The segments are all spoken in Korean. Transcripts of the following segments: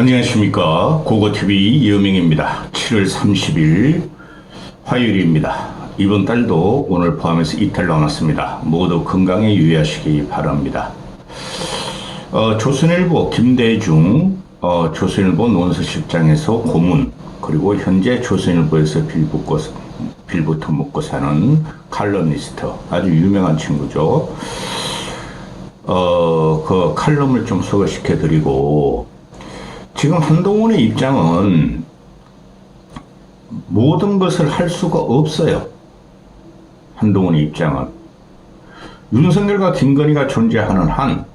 안녕하십니까. 고고TV 이여명입니다. 7월 30일 화요일입니다. 이번 달도 오늘 포함해서 이틀 남았습니다. 모두 건강에 유의하시기 바랍니다. 조선일보 김대중 조선일보 논설실장에서 고문, 그리고 현재 조선일보에서 빌부터 먹고 사는 칼럼니스트, 아주 유명한 친구죠. 그 칼럼을 좀 소개시켜 드리고, 지금 한동훈의 입장은 모든 것을 할 수가 없어요. 한동훈의 입장은 윤석열과 김건희가 존재하는 한,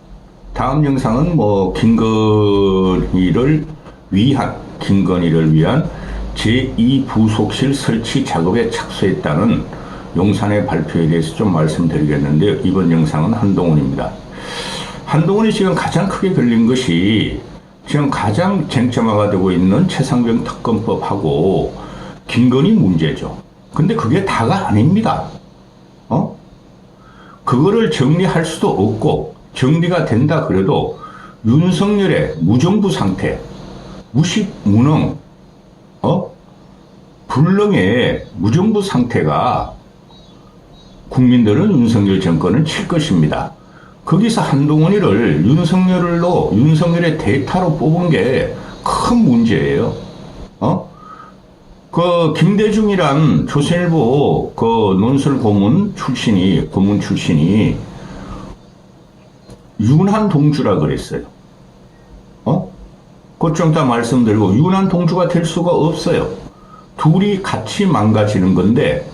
다음 영상은 김건희를 위한 제2부속실 설치 작업에 착수했다는 용산의 발표에 대해서 좀 말씀드리겠는데요. 이번 영상은 한동훈입니다. 한동훈이 지금 가장 크게 걸린 것이, 지금 가장 쟁점화가 되고 있는 최상병 특검법하고 김건희 문제죠. 근데 그게 다가 아닙니다. 그거를 정리할 수도 없고, 정리가 된다 그래도 윤석열의 무정부 상태, 무능, 불능의 무정부 상태가 국민들은 윤석열 정권을 칠 것입니다. 거기서 한동훈이를 윤석열의 대타로 뽑은 게 큰 문제예요. 그 김대중이란 조선일보 그 논설 고문 출신이 윤한 동주라 그랬어요. 그것 좀 더 말씀드리고, 윤한 동주가 될 수가 없어요. 둘이 같이 망가지는 건데,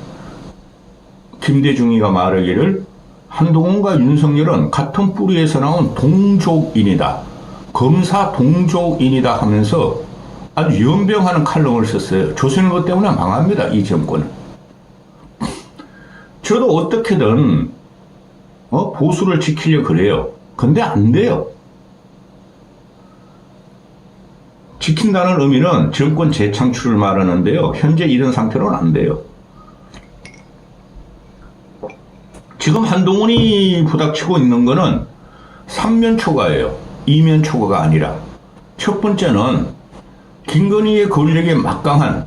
김대중이가 말하기를 한동훈과 윤석열은 같은 뿌리에서 나온 동족인이다, 검사 동족인이다 하면서 아주 연병하는 칼럼을 썼어요. 조선일보 때문에 망합니다, 이 정권은. 저도 어떻게든 보수를 지키려고 그래요. 근데 안 돼요. 지킨다는 의미는 정권 재창출을 말하는데요. 현재 이런 상태로는 안 돼요. 지금 한동훈이 부닥치고 있는 거는 3면 초과예요. 2면 초과가 아니라. 첫 번째는 김건희의 권력에 막강한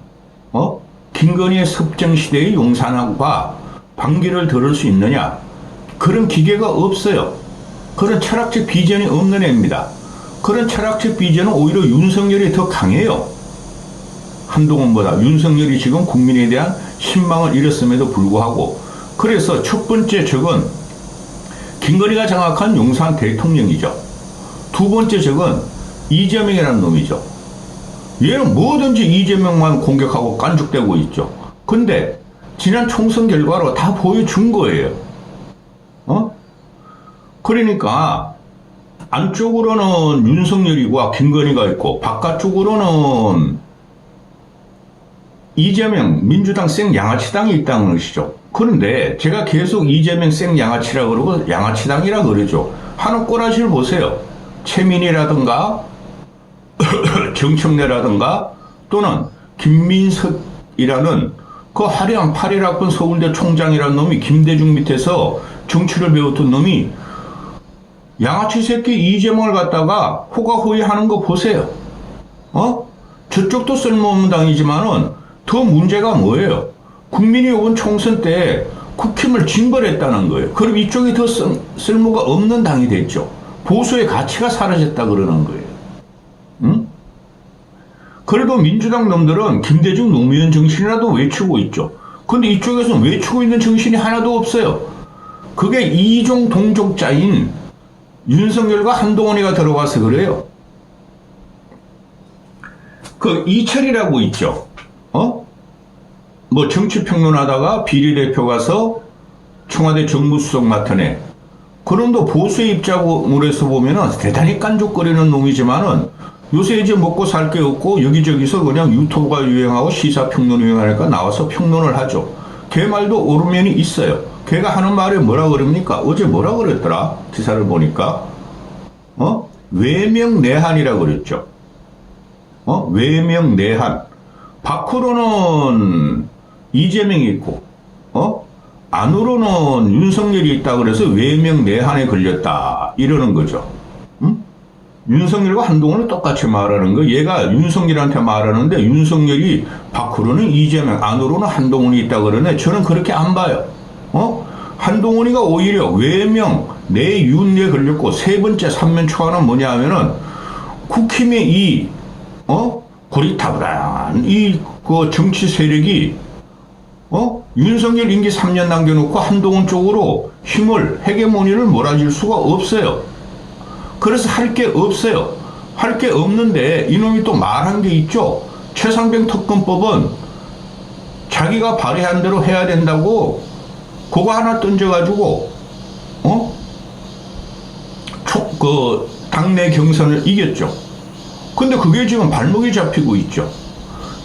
김건희의 섭정시대의 용산과 반기를 들을 수 있느냐, 그런 기계가 없어요. 그런 철학적 비전이 없는 애입니다. 그런 철학적 비전은 오히려 윤석열이 더 강해요. 한동훈보다. 윤석열이 지금 국민에 대한 신망을 잃었음에도 불구하고. 그래서 첫 번째 적은 김건희가 장악한 용산 대통령이죠. 두 번째 적은 이재명이라는 놈이죠. 얘는 뭐든지 이재명만 공격하고 깐죽대고 있죠. 근데 지난 총선 결과로 다 보여준 거예요. 그러니까 안쪽으로는 윤석열이와 김건희가 있고, 바깥쪽으로는 이재명 민주당 생양아치당이 있다는 것이죠. 그런데 제가 계속 이재명 생양아치라 그러고 양아치당이라 그러죠. 하는 꼬라지를 보세요. 최민희라든가 정청래라든가 또는 김민석이라는 그 화려한 8.1학번 서울대 총장이라는 놈이 김대중 밑에서 정치를 배웠던 놈이 양아치 새끼 이재명을 갖다가 호가호위하는 거 보세요. 저쪽도 쓸모없는 당이지만은 더 문제가 뭐예요? 국민이 이번 총선 때 국힘을 징벌했다는 거예요. 그럼 이쪽이 더 쓸모가 없는 당이 됐죠. 보수의 가치가 사라졌다 그러는 거예요. 그래도 민주당 놈들은 김대중 노무현 정신이라도 외치고 있죠. 근데 이쪽에서는 외치고 있는 정신이 하나도 없어요. 그게 이종 동족자인 윤석열과 한동훈이가 들어와서 그래요. 그 이철이라고 있죠. 정치평론하다가 비례대표 가서 청와대 정무수석 맡은 애. 그럼도 보수의 입장으로서 보면은 대단히 깐족거리는 놈이지만은 요새 이제 먹고 살 게 없고 여기저기서 그냥 유튜브가 유행하고 시사평론 유행하니까 나와서 평론을 하죠. 걔 말도 옳은 면이 있어요. 걔가 하는 말에 뭐라 그럽니까? 어제 뭐라 그랬더라? 기사를 보니까. 외명내한이라고 그랬죠. 외명내한. 밖으로는 이재명이 있고, 안으로는 윤석열이 있다 그래서 외명내한에 걸렸다. 이러는 거죠. 윤석열과 한동훈은 똑같이 말하는 거. 얘가 윤석열한테 말하는데 윤석열이 밖으로는 이재명, 안으로는 한동훈이 있다 그러네. 저는 그렇게 안 봐요. 한동훈이가 오히려 외명, 내윤에 걸렸고 세 번째 삼면 초과는 뭐냐 하면은 국힘의 이 고리타분한 그 정치 세력이 윤석열 임기 3년 남겨놓고 한동훈 쪽으로 힘을 헤게모니를 몰아줄 수가 없어요. 그래서 할 게 없어요. 할 게 없는데 이놈이 또 말한 게 있죠. 최상병 특검법은 자기가 발의한 대로 해야 된다고 그거 하나 던져가지고 당내 경선을 이겼죠. 근데 그게 지금 발목이 잡히고 있죠.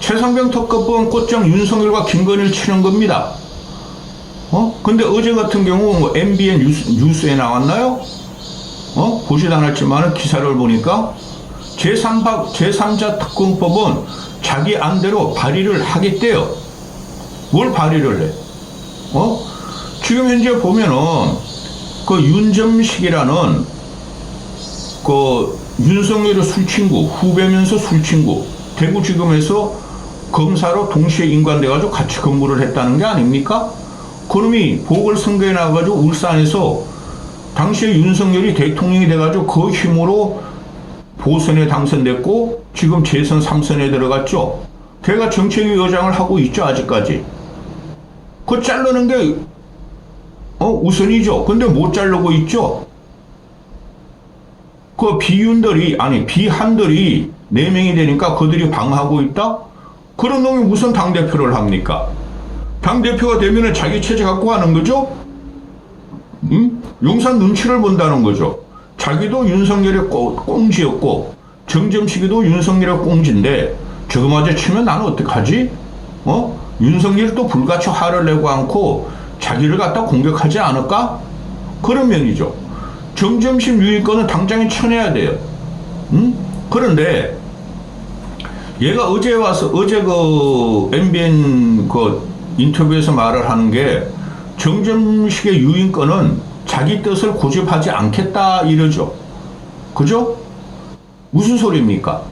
최상병 특검법은 곧장 윤석열과 김건희를 치는 겁니다. 근데 어제 같은 경우 뭐 MBN 뉴스에 나왔나요? 보지도 않았지만 기사를 보니까 제3자 특검법은 자기 안대로 발의를 하겠대요. 뭘 발의를 해? 지금 현재 보면은 그 윤점식이라는 그 윤석열의 술친구, 후배면서 술친구, 대구지검에서 검사로 동시에 인관돼가지고 같이 근무를 했다는 게 아닙니까? 그놈이 보궐선거에 나와가지고 울산에서 당시에 윤석열이 대통령이 돼가지고 그 힘으로 보선에 당선됐고 지금 재선 3선에 들어갔죠. 걔가 정책위 의장을 하고 있죠. 아직까지. 그거 자르는 게 우선이죠. 근데 못 자르고 있죠. 그 비한들이 4명이 되니까 그들이 방하고 있다? 그런 놈이 무슨 당대표를 합니까? 당대표가 되면은 자기 체제 갖고 가는 거죠? 용산 눈치를 본다는 거죠. 자기도 윤석열의 꽁지였고 정점식이도 윤석열의 꽁지인데 저거마저 치면 나는 어떡하지? 윤석열이 또 불같이 화를 내고 않고 자기를 갖다 공격하지 않을까? 그런 면이죠. 정점식 유일권은 당장에 쳐내야 돼요. 그런데 얘가 어제 그 MBN 그 인터뷰에서 말을 하는 게 정점식의 유인권은 자기 뜻을 고집하지 않겠다 이러죠. 그죠? 무슨 소리입니까?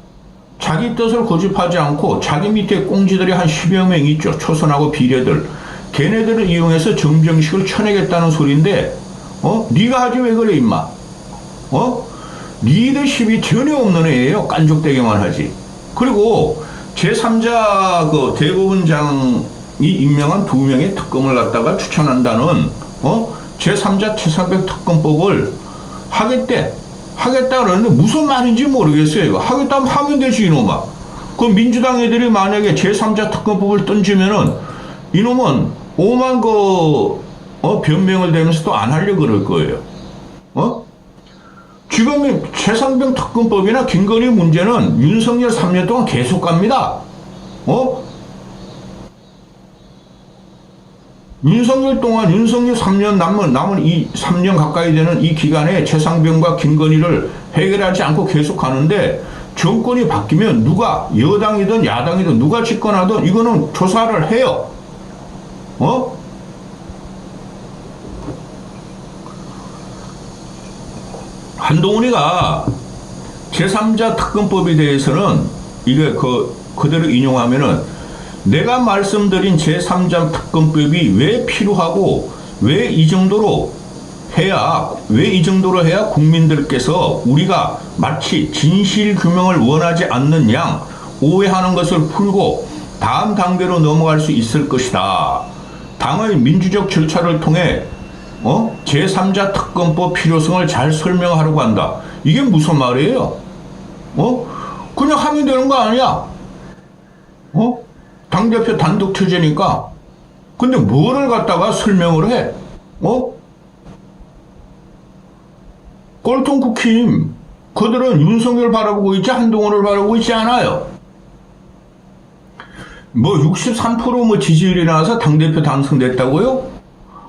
자기 뜻을 고집하지 않고 자기 밑에 꽁지들이 한 10여 명 있죠. 초선하고 비례들. 걔네들을 이용해서 정점식을 쳐내겠다는 소리인데 네가 하지 왜 그래 임마. 리더십이 전혀 없는 애예요. 깐족대기만 하지. 그리고 제3자 그 대법원장이 임명한 2명의 특검을 갖다가 추천한다는 제3자 최상병 특검법을 하겠다 그러는데 무슨 말인지 모르겠어요. 이거 하겠다면 하면 되지 이놈아. 그 민주당 애들이 만약에 제3자 특검법을 던지면은 이놈은 오만 변명을 대면서 또 안 하려고 그럴 거예요. 지금 최상병 특검법이나 김건희 문제는 윤석열 3년 동안 계속 갑니다. 윤석열 3년 남은 이 3년 가까이 되는 이 기간에 최상병과 김건희를 해결하지 않고 계속 가는데 정권이 바뀌면 누가 여당이든 야당이든 누가 집권하든 이거는 조사를 해요. 한동훈이가 제3자 특검법에 대해서는 이게 그대로 인용하면은 내가 말씀드린 제3자 특검법이 왜 필요하고 왜 이 정도로 해야 국민들께서 우리가 마치 진실규명을 원하지 않는 양 오해하는 것을 풀고 다음 단계로 넘어갈 수 있을 것이다. 당의 민주적 절차를 통해 제3자 특검법 필요성을 잘 설명하려고 한다. 이게 무슨 말이에요? 그냥 하면 되는 거 아니야? 당대표 단독 체제니까. 근데 뭐를 갖다가 설명을 해? 꼴통 국힘. 그들은 윤석열 바라보고 있지 한동훈을 바라보고 있지 않아요. 63% 지지율이 나와서 당대표 당선됐다고요?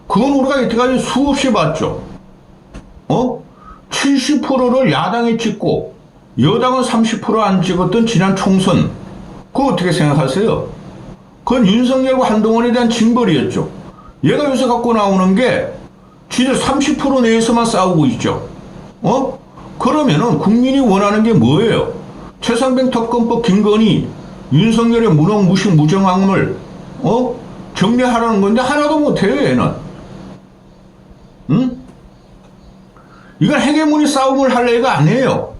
그건 우리가 여태까지 수없이 봤죠. 70%를 야당에 찍고 여당은 30% 안 찍었던 지난 총선. 그거 어떻게 생각하세요? 그건 윤석열과 한동훈에 대한 징벌이었죠. 얘가 요새 갖고 나오는 게 지들 30% 내에서만 싸우고 있죠. 그러면은 국민이 원하는 게 뭐예요? 최상병 특검법 김건희 윤석열의 무능무식 무정함을 정리하라는 건데 하나도 못해요 얘는. 응? 이건 헤게모니 싸움을 할 애가 아니에요.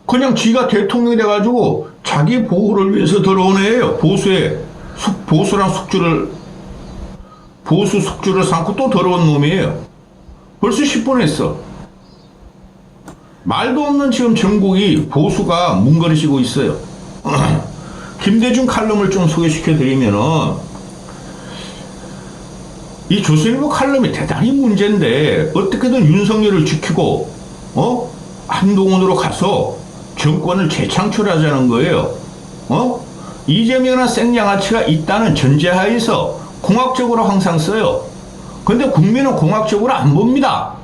그냥 지가 대통령이 돼가지고 자기 보호를 위해서 들어온 애예요. 보수랑 보수 숙주를 삼고 또 들어온 놈이에요. 벌써 10분 했어. 말도 없는 지금 전국이 보수가 뭉거리시고 있어요. 김대중 칼럼을 좀 소개시켜 드리면은, 이 조선일보 칼럼이 대단히 문제인데 어떻게든 윤석열을 지키고 한동훈으로 가서 정권을 재창출하자는 거예요. 이재명이나 생양아치가 있다는 전제하에서 공학적으로 항상 써요. 근데 국민은 공학적으로 안 봅니다.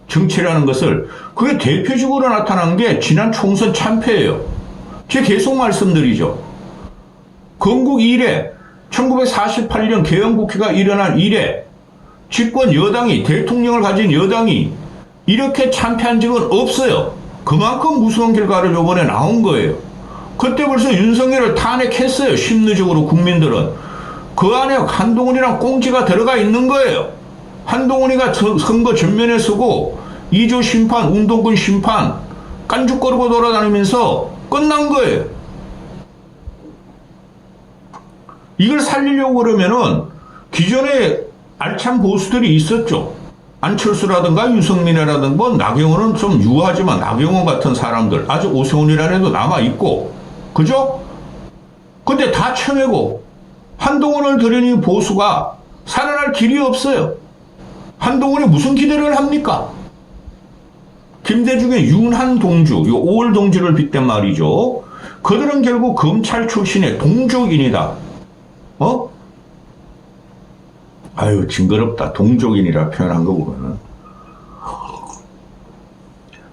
정치라는 것을. 그게 대표적으로 나타난 게 지난 총선 참패예요. 제가 계속 말씀드리죠. 건국 이래 1948년 개헌국회가 일어난 이래 집권 여당이, 대통령을 가진 여당이 이렇게 참패한 적은 없어요. 그만큼 무서운 결과를 이번에 나온 거예요. 그때 벌써 윤석열을 탄핵했어요. 심리적으로 국민들은. 그 안에 한동훈이랑 꽁지가 들어가 있는 거예요. 한동훈이가 선거 전면에 서고 2조 심판, 운동권 심판 깐죽거리고 돌아다니면서 끝난 거예요. 이걸 살리려고 그러면은 기존에 알찬 보수들이 있었죠. 안철수라든가 유승민이라든가 뭐 나경원은 좀 유하지만 나경원 같은 사람들, 아직 오세훈이라 해도 남아있고, 그죠? 근데 다 쳐내고 한동훈을 들이니 보수가 살아날 길이 없어요. 한동훈이 무슨 기대를 합니까? 김대중의 윤한 동주, 요 5월 동주를 빗댄 말이죠. 그들은 결국 검찰 출신의 동족인이다. 아유, 징그럽다. 동족인이라 표현한 거 보면은.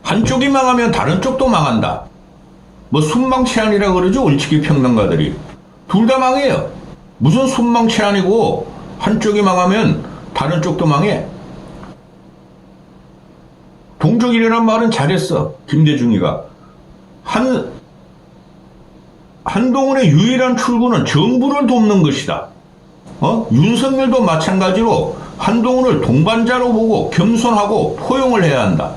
한쪽이 망하면 다른 쪽도 망한다. 뭐 순망치안이라 그러죠, 울치기 평론가들이. 둘 다 망해요. 무슨 순망치안이고 한쪽이 망하면 다른 쪽도 망해. 동족인이란 말은 잘했어, 김대중이가. 한동훈의 유일한 출구는 정부를 돕는 것이다. 윤석열도 마찬가지로 한동훈을 동반자로 보고 겸손하고 포용을 해야 한다.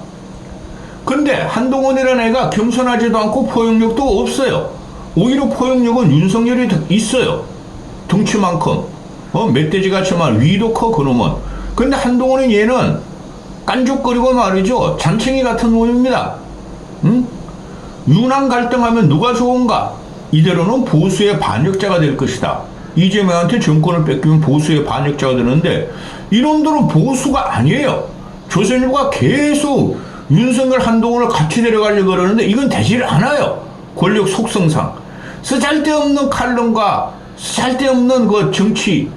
근데 한동훈이라는 애가 겸손하지도 않고 포용력도 없어요. 오히려 포용력은 윤석열이 있어요. 덩치만큼. 멧돼지같이만 위도 커, 그놈은. 근데 한동훈은 얘는 깐죽거리고 말이죠. 잔챙이 같은 놈입니다. 응? 윤한 갈등하면 누가 좋은가? 이대로는 보수의 반역자가 될 것이다. 이재명한테 정권을 뺏기면 보수의 반역자가 되는데 이놈들은 보수가 아니에요. 조선일보가 계속 윤석열 한동훈을 같이 데려가려고 그러는데 이건 되질 않아요. 권력 속성상. 쓰잘데없는 칼럼과 쓰잘데없는 그 정치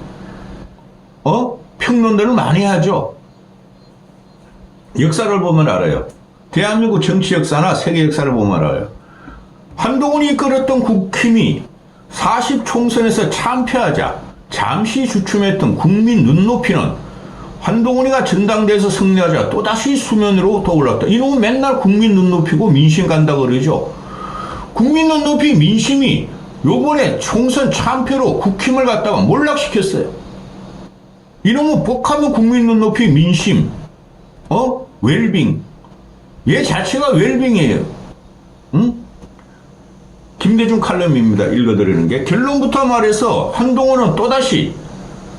평론들을 많이 하죠. 역사를 보면 알아요. 대한민국 정치 역사나 세계 역사를 보면 알아요. 한동훈이 이끌었던 국힘이 40총선에서 참패하자 잠시 주춤했던 국민 눈높이는 한동훈이가 전당대회에서 승리하자 또다시 수면으로 떠올랐다. 이놈은 맨날 국민 눈높이고 민심 간다 그러죠. 국민 눈높이 민심이 요번에 총선 참패로 국힘을 갖다가 몰락시켰어요. 이놈은 복하면 국민 눈높이 민심, 웰빙. 얘 자체가 웰빙이에요. 응? 김대중 칼럼입니다. 읽어드리는 게. 결론부터 말해서 한동훈은 또다시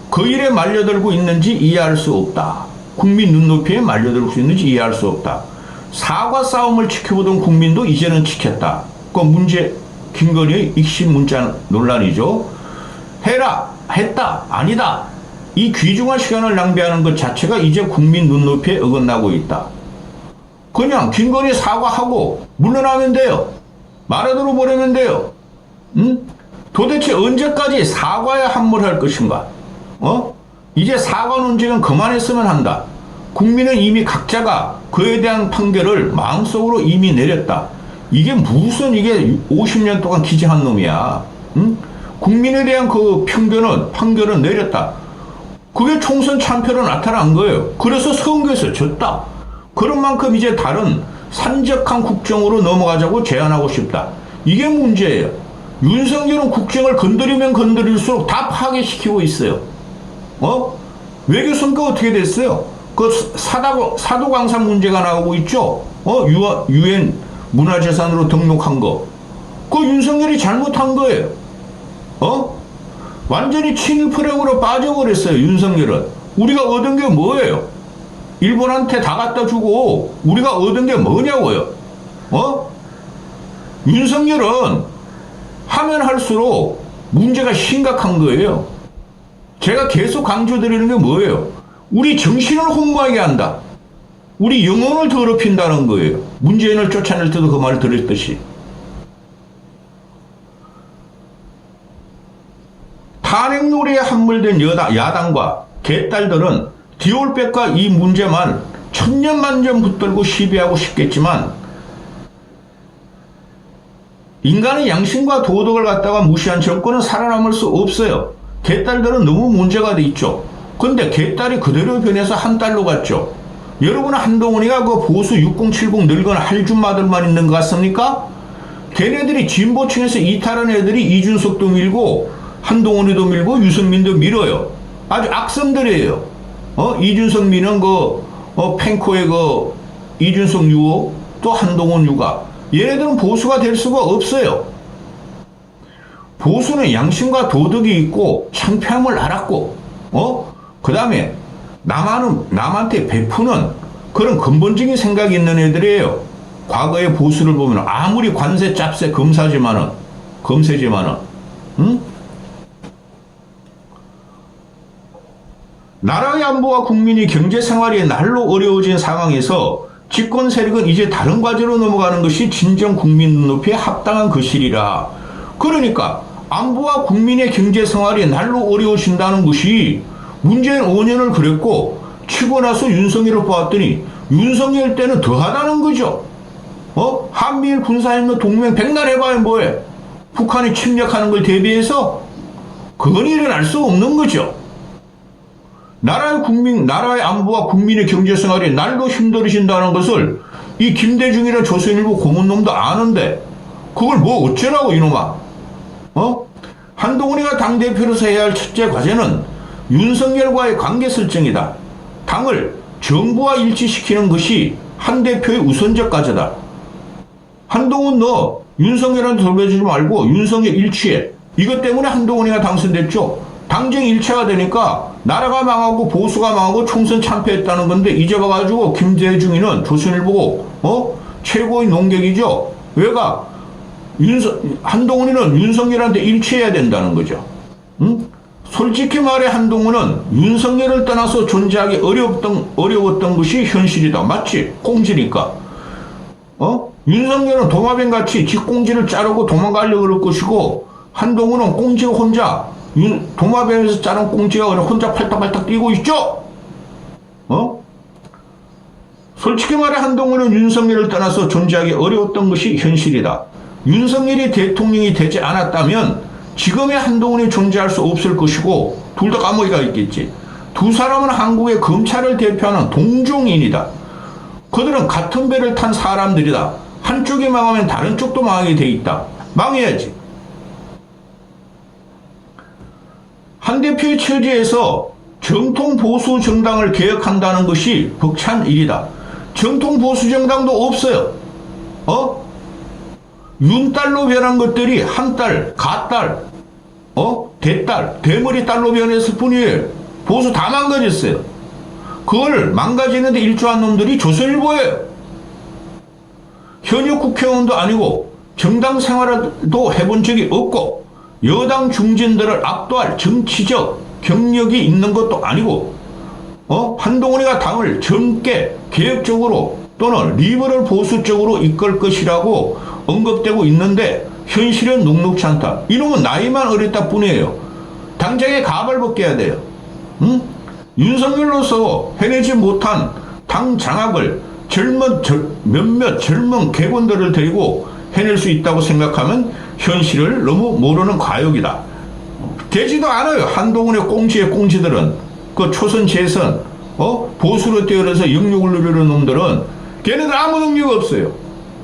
그 일에 말려들고 있는지 이해할 수 없다. 국민 눈높이에 말려들고 있는지 이해할 수 없다. 사과 싸움을 지켜보던 국민도 이제는 지켰다. 그 문제, 김건희의 익신 문자 논란이죠. 해라, 했다, 아니다. 이 귀중한 시간을 낭비하는 것 자체가 이제 국민 눈높이에 어긋나고 있다. 그냥 김건희 사과하고 물러나면 돼요. 말아들어 버리면 돼요. 응? 도대체 언제까지 사과에 함몰할 것인가? 이제 사과 논쟁은 그만했으면 한다. 국민은 이미 각자가 그에 대한 판결을 마음속으로 이미 내렸다. 이게 무슨 이게 50년 동안 기재한 놈이야. 응? 국민에 대한 그 판결은 내렸다. 그게 총선 참패로 나타난 거예요. 그래서 선거에서 졌다. 그런 만큼 이제 다른 산적한 국정으로 넘어가자고 제안하고 싶다. 이게 문제예요. 윤석열은 국정을 건드리면 건드릴수록 다 파괴시키고 있어요. 외교성과 어떻게 됐어요? 그 사도광산 문제가 나오고 있죠? 유엔 문화재산으로 등록한 거. 그거 윤석열이 잘못한 거예요. 완전히 친일 프레임으로 빠져버렸어요, 윤석열은. 우리가 얻은 게 뭐예요? 일본한테 다 갖다 주고 우리가 얻은 게 뭐냐고요? 윤석열은 하면 할수록 문제가 심각한 거예요. 제가 계속 강조드리는 게 뭐예요? 우리 정신을 혼모하게 한다. 우리 영혼을 더럽힌다는 거예요. 문재인을 쫓아낼 때도 그 말을 들었듯이. 탄핵 놀이에 함몰된 야당과 개딸들은 디올백과 이 문제만 천년만년 붙들고 시비하고 싶겠지만 인간의 양심과 도덕을 갖다가 무시한 정권은 살아남을 수 없어요. 개딸들은 너무 문제가 돼 있죠. 근데 개딸이 그대로 변해서 한 딸로 갔죠. 여러분은 한동훈이가 그 보수 6070 늙은 할줌마들만 있는 것 같습니까? 걔네들이 진보층에서 이탈한 애들이 이준석도 밀고 한동훈이도 밀고 유승민도 밀어요. 아주 악성들이에요. 이준석 미는 펜코의 이준석 유호 또 한동훈 유가. 얘네들은 보수가 될 수가 없어요. 보수는 양심과 도덕이 있고 창피함을 알았고, 그 다음에 남한테 베푸는 그런 근본적인 생각이 있는 애들이에요. 과거의 보수를 보면 아무리 관세 짭새 검세지만은, 나라의 안보와 국민이 경제 생활이 날로 어려워진 상황에서 집권 세력은 이제 다른 과제로 넘어가는 것이 진정 국민 눈높이에 합당한 것이리라. 그러니까 안보와 국민의 경제 생활이 날로 어려워진다는 것이 문재인 5년을 그랬고 치고 나서 윤석열을 보았더니 윤석열 때는 더하다는 거죠. 한미일 군사협력 동맹 백날 해봐야 뭐해? 북한이 침략하는 걸 대비해서 그건 일어날 수 없는 거죠. 나라의 안보와 국민의 경제생활이 날로 힘들어진다는 것을 이 김대중이라는 조선일보 고문놈도 아는데 그걸 뭐 어쩌라고 이놈아. 한동훈이가 당대표로서 해야 할 첫째 과제는 윤석열과의 관계 설정이다. 당을 정부와 일치시키는 것이 한 대표의 우선적 과제다. 한동훈 너 윤석열한테 돌려주지 말고 윤석열 일치해. 이것 때문에 한동훈이가 당선됐죠. 당정 일체가 되니까 나라가 망하고 보수가 망하고 총선 참패했다는 건데 이제 봐가지고 김대중이는 조선일보고 최고의 농객이죠. 왜가 한동훈이는 윤석열한테 일치해야 된다는 거죠. 솔직히 말해 한동훈은 윤석열을 떠나서 존재하기 어려웠던 것이 현실이다. 맞지? 꽁지니까. 윤석열은 도마뱀같이 지 꽁지를 자르고 도망가려고 그럴 것이고 한동훈은 꽁지가 혼자 도마뱀에서 자른 꽁지가 혼자 팔딱팔딱 뛰고 있죠? 솔직히 말해 한동훈은 윤석열을 떠나서 존재하기 어려웠던 것이 현실이다. 윤석열이 대통령이 되지 않았다면 지금의 한동훈이 존재할 수 없을 것이고 둘 다 감옥에 있겠지. 두 사람은 한국의 검찰을 대표하는 동종인이다. 그들은 같은 배를 탄 사람들이다. 한쪽이 망하면 다른 쪽도 망하게 돼 있다. 망해야지. 한 대표의 처지에서 정통 보수 정당을 개혁한다는 것이 벅찬 일이다. 정통 보수 정당도 없어요. 윤딸로 변한 것들이 한딸, 가딸, 대딸, 대머리 딸로 변했을 뿐이에요. 보수 다 망가졌어요. 그걸 망가지는데 일조한 놈들이 조선일보예요. 현역 국회의원도 아니고 정당 생활도 해본 적이 없고 여당 중진들을 압도할 정치적 경력이 있는 것도 아니고 한동훈이가 당을 젊게 개혁적으로 또는 리버럴 보수적으로 이끌 것이라고 언급되고 있는데 현실은 녹록치 않다. 이놈은 나이만 어렸다 뿐이에요. 당장에 가발 벗겨야 돼요. 윤석열로서 해내지 못한 당 장악을 몇몇 젊은 객원들을 데리고 해낼 수 있다고 생각하면 현실을 너무 모르는 과욕이다. 되지도 않아요. 한동훈의 꽁지의 꽁지들은 그 초선 재선 보수로 뛰어들어서 영역을 누리는 놈들은 걔네들 아무 능력이 없어요.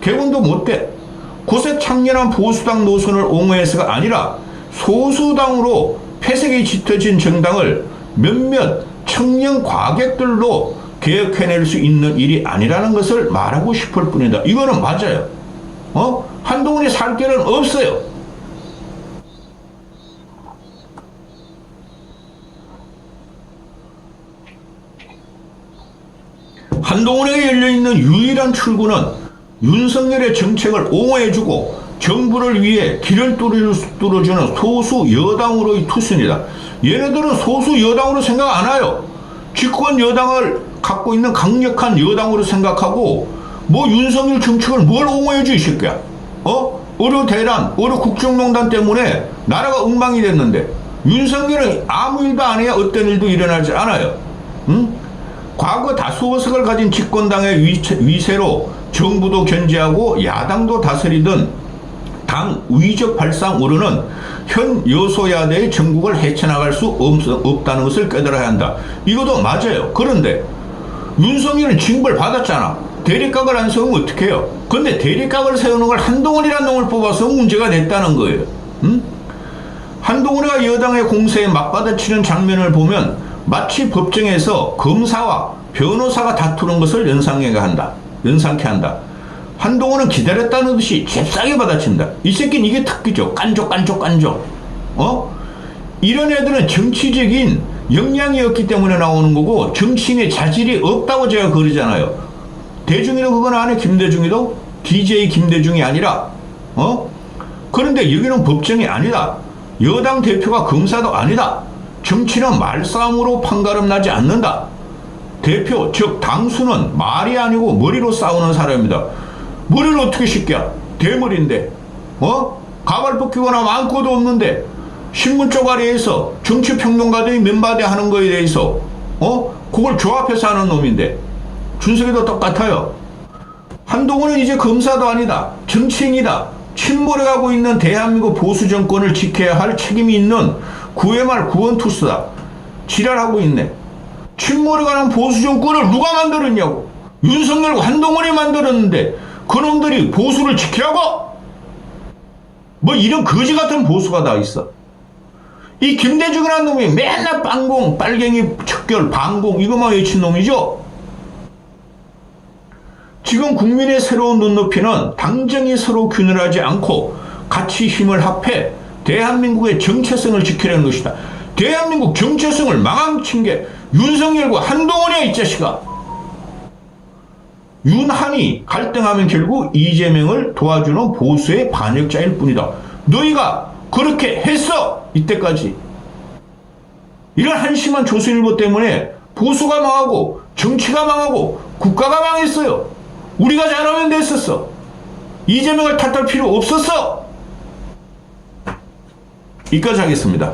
개군도 못돼. 고세 창렬한 보수당 노선을 옹호해서가 아니라 소수당으로 폐색이 짙어진 정당을 몇몇 청년 과객들로 개혁해낼 수 있는 일이 아니라는 것을 말하고 싶을 뿐이다. 이거는 맞아요. 한동훈이 살 길은 없어요. 한동훈에게 열려있는 유일한 출구는 윤석열의 정책을 옹호해주고 정부를 위해 길을 뚫어주는 소수 여당으로의 투순이다. 얘네들은 소수 여당으로 생각 안 해요. 집권 여당을 갖고 있는 강력한 여당으로 생각하고 뭐 윤석열 정책을 뭘 옹호해줘 이 새끼야. 의료 대란, 의료 국정농단 때문에 나라가 엉망이 됐는데 윤석열은 아무 일도 안 해야 어떤 일도 일어나지 않아요. 응? 과거 다수 의석을 가진 집권당의 위세로 정부도 견제하고 야당도 다스리던 당 위적 발상으로는 현 여소야대의 전국을 헤쳐나갈 수 없다는 것을 깨달아야 한다. 이것도 맞아요. 그런데 윤석열은 징벌 받았잖아. 대립각을 안 세우면 어떡해요? 근데 대립각을 세우는 걸 한동훈이라는 놈을 뽑아서 문제가 됐다는 거예요. 응? 한동훈이가 여당의 공세에 맞받아치는 장면을 보면 마치 법정에서 검사와 변호사가 다투는 것을 연상케 한다. 한동훈은 기다렸다는 듯이 잽싸게 받아친다. 이 새끼는 이게 특기죠. 깐족. 이런 애들은 정치적인 역량이 없기 때문에 나오는 거고 정치인의 자질이 없다고 제가 그러잖아요. 대중이도 그건 안 해. 김대중이도 DJ 김대중이 아니라 그런데 여기는 법정이 아니다. 여당 대표가 검사도 아니다. 정치는 말싸움으로 판가름 나지 않는다. 대표 즉 당수는 말이 아니고 머리로 싸우는 사람입니다. 머리를 어떻게 씻겨? 대머리인데 가발 벗기거나 아무것도 없는데 신문 쪼가리에서 정치평론가들이 맨바디 하는 거에 대해서 그걸 조합해서 하는 놈인데 준석이도 똑같아요. 한동훈은 이제 검사도 아니다. 정치인이다. 침몰해가고 있는 대한민국 보수 정권을 지켜야 할 책임이 있는 구애말 구원투수다. 지랄하고 있네. 침몰해가는 보수 정권을 누가 만들었냐고. 윤석열과 한동훈이 만들었는데 그놈들이 보수를 지키라고? 뭐 이런 거지 같은 보수가 다 있어. 이 김대중이라는 놈이 맨날 빵공, 빨갱이, 척결, 방공 이것만 외친 놈이죠. 지금 국민의 새로운 눈높이는 당정이 서로 균열하지 않고 같이 힘을 합해 대한민국의 정체성을 지키려는 것이다. 대한민국 정체성을 망친 게 윤석열과 한동훈이야 이 자식아. 윤한이 갈등하면 결국 이재명을 도와주는 보수의 반역자일 뿐이다. 너희가 그렇게 했어 이때까지. 이런 한심한 조선일보 때문에 보수가 망하고 정치가 망하고 국가가 망했어요. 우리가 잘하면 됐었어. 이재명을 탓할 필요 없었어. 여기까지 하겠습니다.